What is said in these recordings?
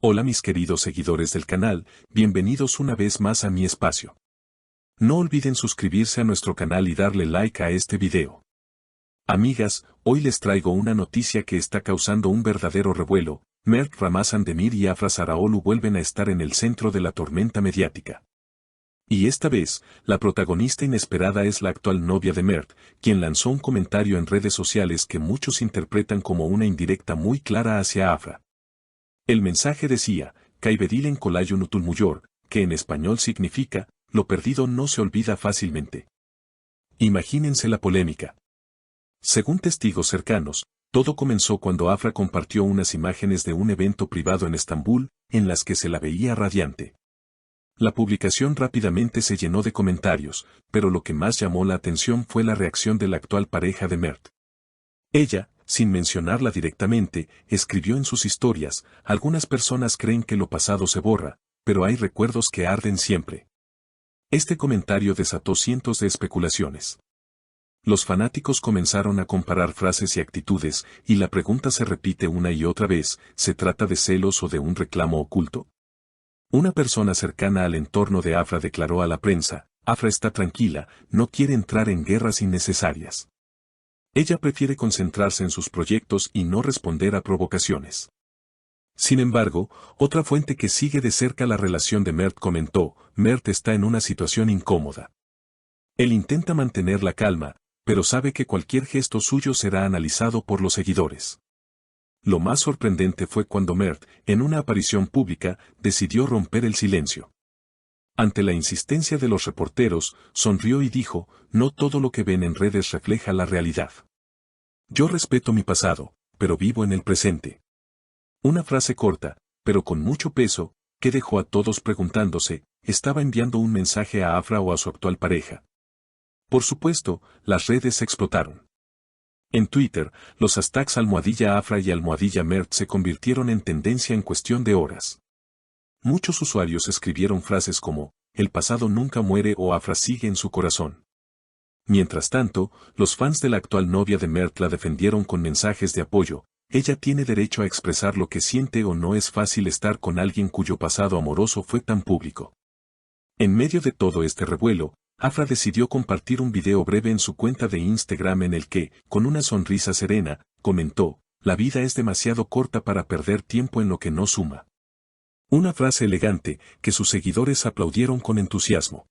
Hola mis queridos seguidores del canal, bienvenidos una vez más a mi espacio. No olviden suscribirse a nuestro canal y darle like a este video. Amigas, hoy les traigo una noticia que está causando un verdadero revuelo. Mert Ramazan Demir y Afra Sarraoğlu vuelven a estar en el centro de la tormenta mediática. Y esta vez, la protagonista inesperada es la actual novia de Mert, quien lanzó un comentario en redes sociales que muchos interpretan como una indirecta muy clara hacia Afra. El mensaje decía, Kaybedilen kolay unutulmuyor, que en español significa, lo perdido no se olvida fácilmente. Imagínense la polémica. Según testigos cercanos, todo comenzó cuando Afra compartió unas imágenes de un evento privado en Estambul, en las que se la veía radiante. La publicación rápidamente se llenó de comentarios, pero lo que más llamó la atención fue la reacción de la actual pareja de Mert. Ella, sin mencionarla directamente, escribió en sus historias, algunas personas creen que lo pasado se borra, pero hay recuerdos que arden siempre. Este comentario desató cientos de especulaciones. Los fanáticos comenzaron a comparar frases y actitudes, y la pregunta se repite una y otra vez, ¿se trata de celos o de un reclamo oculto? Una persona cercana al entorno de Afra declaró a la prensa, Afra está tranquila, no quiere entrar en guerras innecesarias. Ella prefiere concentrarse en sus proyectos y no responder a provocaciones. Sin embargo, otra fuente que sigue de cerca la relación de Mert comentó, Mert está en una situación incómoda. Él intenta mantener la calma, pero sabe que cualquier gesto suyo será analizado por los seguidores. Lo más sorprendente fue cuando Mert, en una aparición pública, decidió romper el silencio. Ante la insistencia de los reporteros, sonrió y dijo, no todo lo que ven en redes refleja la realidad. Yo respeto mi pasado, pero vivo en el presente. Una frase corta, pero con mucho peso, que dejó a todos preguntándose, ¿estaba enviando un mensaje a Afra o a su actual pareja? Por supuesto, las redes explotaron. En Twitter, los hashtags #Afra y #Mert se convirtieron en tendencia en cuestión de horas. Muchos usuarios escribieron frases como, el pasado nunca muere o Afra sigue en su corazón. Mientras tanto, los fans de la actual novia de Mert la defendieron con mensajes de apoyo, ella tiene derecho a expresar lo que siente o no es fácil estar con alguien cuyo pasado amoroso fue tan público. En medio de todo este revuelo, Afra decidió compartir un video breve en su cuenta de Instagram en el que, con una sonrisa serena, comentó, la vida es demasiado corta para perder tiempo en lo que no suma. Una frase elegante, que sus seguidores aplaudieron con entusiasmo.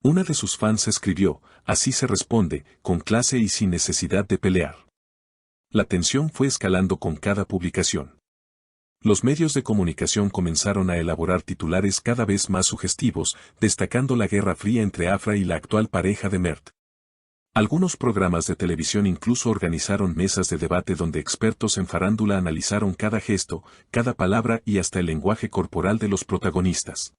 Una de sus fans escribió, así se responde, con clase y sin necesidad de pelear. La tensión fue escalando con cada publicación. Los medios de comunicación comenzaron a elaborar titulares cada vez más sugestivos, destacando la guerra fría entre Afra y la actual pareja de Mert. Algunos programas de televisión incluso organizaron mesas de debate donde expertos en farándula analizaron cada gesto, cada palabra y hasta el lenguaje corporal de los protagonistas.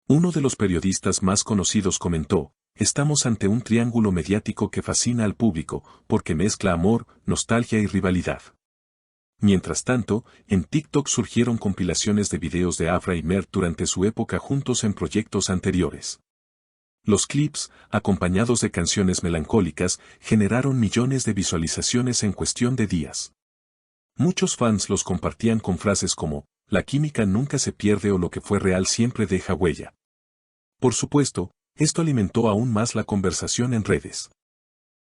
Uno de los periodistas más conocidos comentó, estamos ante un triángulo mediático que fascina al público, porque mezcla amor, nostalgia y rivalidad. Mientras tanto, en TikTok surgieron compilaciones de videos de Afra y Mert durante su época juntos en proyectos anteriores. Los clips, acompañados de canciones melancólicas, generaron millones de visualizaciones en cuestión de días. Muchos fans los compartían con frases como, la química nunca se pierde o lo que fue real siempre deja huella. Por supuesto, esto alimentó aún más la conversación en redes.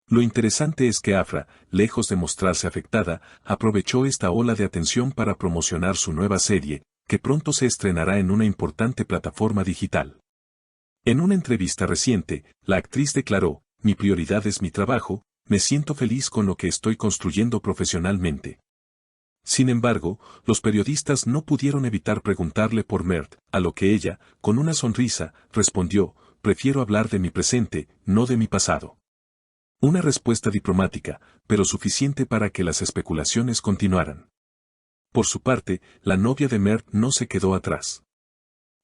Lo interesante es que Afra, lejos de mostrarse afectada, aprovechó esta ola de atención para promocionar su nueva serie, que pronto se estrenará en una importante plataforma digital. En una entrevista reciente, la actriz declaró, mi prioridad es mi trabajo, me siento feliz con lo que estoy construyendo profesionalmente. Sin embargo, los periodistas no pudieron evitar preguntarle por Mert, a lo que ella, con una sonrisa, respondió, prefiero hablar de mi presente, no de mi pasado. Una respuesta diplomática, pero suficiente para que las especulaciones continuaran. Por su parte, la novia de Mert no se quedó atrás.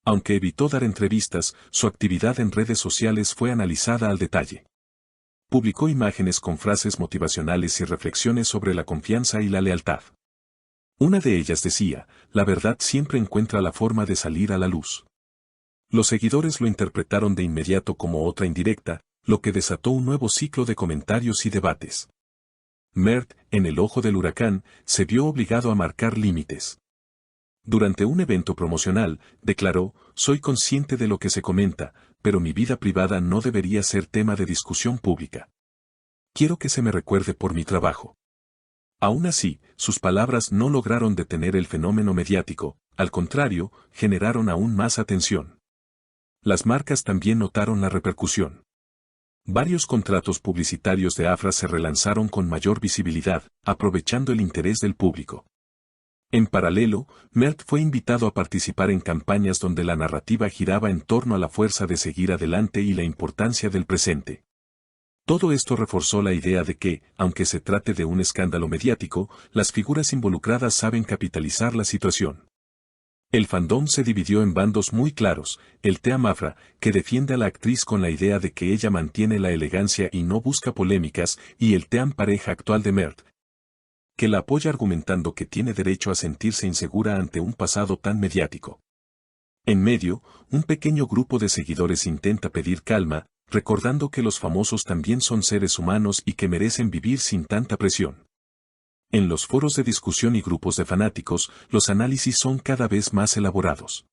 Aunque evitó dar entrevistas, su actividad en redes sociales fue analizada al detalle. Publicó imágenes con frases motivacionales y reflexiones sobre la confianza y la lealtad. Una de ellas decía, la verdad siempre encuentra la forma de salir a la luz. Los seguidores lo interpretaron de inmediato como otra indirecta, lo que desató un nuevo ciclo de comentarios y debates. Mert, en el ojo del huracán, se vio obligado a marcar límites. Durante un evento promocional, declaró, soy consciente de lo que se comenta, pero mi vida privada no debería ser tema de discusión pública. Quiero que se me recuerde por mi trabajo. Aún así, sus palabras no lograron detener el fenómeno mediático, al contrario, generaron aún más atención. Las marcas también notaron la repercusión. Varios contratos publicitarios de Afra se relanzaron con mayor visibilidad, aprovechando el interés del público. En paralelo, Mert fue invitado a participar en campañas donde la narrativa giraba en torno a la fuerza de seguir adelante y la importancia del presente. Todo esto reforzó la idea de que, aunque se trate de un escándalo mediático, las figuras involucradas saben capitalizar la situación. El fandom se dividió en bandos muy claros, el Team Afra, que defiende a la actriz con la idea de que ella mantiene la elegancia y no busca polémicas, y el Team pareja actual de Mert, que la apoya argumentando que tiene derecho a sentirse insegura ante un pasado tan mediático. En medio, un pequeño grupo de seguidores intenta pedir calma, recordando que los famosos también son seres humanos y que merecen vivir sin tanta presión. En los foros de discusión y grupos de fanáticos, los análisis son cada vez más elaborados.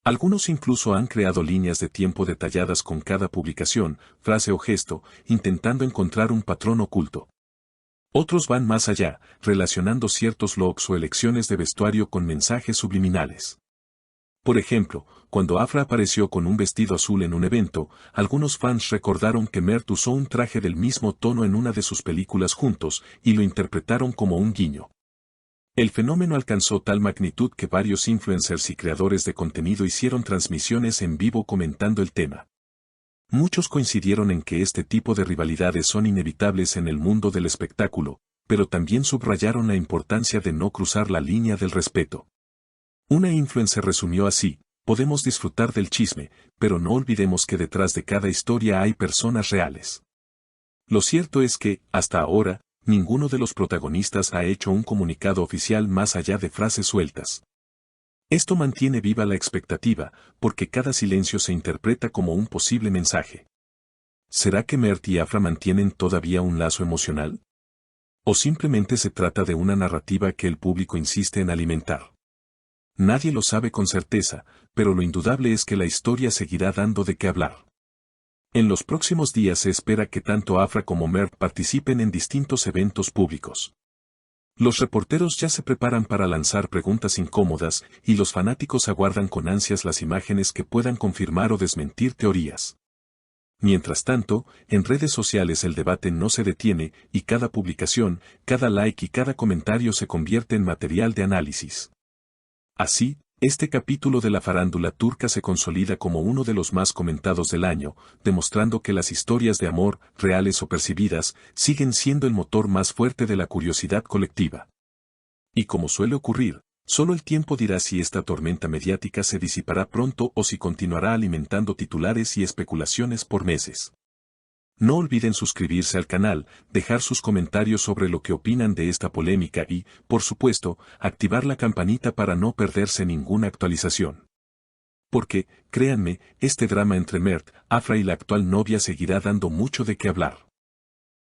Algunos incluso han creado líneas de tiempo detalladas con cada publicación, frase o gesto, intentando encontrar un patrón oculto. Otros van más allá, relacionando ciertos looks o elecciones de vestuario con mensajes subliminales. Por ejemplo, cuando Afra apareció con un vestido azul en un evento, algunos fans recordaron que Mert usó un traje del mismo tono en una de sus películas juntos, y lo interpretaron como un guiño. El fenómeno alcanzó tal magnitud que varios influencers y creadores de contenido hicieron transmisiones en vivo comentando el tema. Muchos coincidieron en que este tipo de rivalidades son inevitables en el mundo del espectáculo, pero también subrayaron la importancia de no cruzar la línea del respeto. Una influencer resumió así, podemos disfrutar del chisme, pero no olvidemos que detrás de cada historia hay personas reales. Lo cierto es que, hasta ahora, ninguno de los protagonistas ha hecho un comunicado oficial más allá de frases sueltas. Esto mantiene viva la expectativa, porque cada silencio se interpreta como un posible mensaje. ¿Será que Mert y Afra mantienen todavía un lazo emocional? ¿O simplemente se trata de una narrativa que el público insiste en alimentar? Nadie lo sabe con certeza, pero lo indudable es que la historia seguirá dando de qué hablar. En los próximos días se espera que tanto Afra como Mert participen en distintos eventos públicos. Los reporteros ya se preparan para lanzar preguntas incómodas y los fanáticos aguardan con ansias las imágenes que puedan confirmar o desmentir teorías. Mientras tanto, en redes sociales el debate no se detiene y cada publicación, cada like y cada comentario se convierte en material de análisis. Así, este capítulo de la farándula turca se consolida como uno de los más comentados del año, demostrando que las historias de amor, reales o percibidas, siguen siendo el motor más fuerte de la curiosidad colectiva. Y como suele ocurrir, solo el tiempo dirá si esta tormenta mediática se disipará pronto o si continuará alimentando titulares y especulaciones por meses. No olviden suscribirse al canal, dejar sus comentarios sobre lo que opinan de esta polémica y, por supuesto, activar la campanita para no perderse ninguna actualización. Porque, créanme, este drama entre Mert, Afra y la actual novia seguirá dando mucho de qué hablar.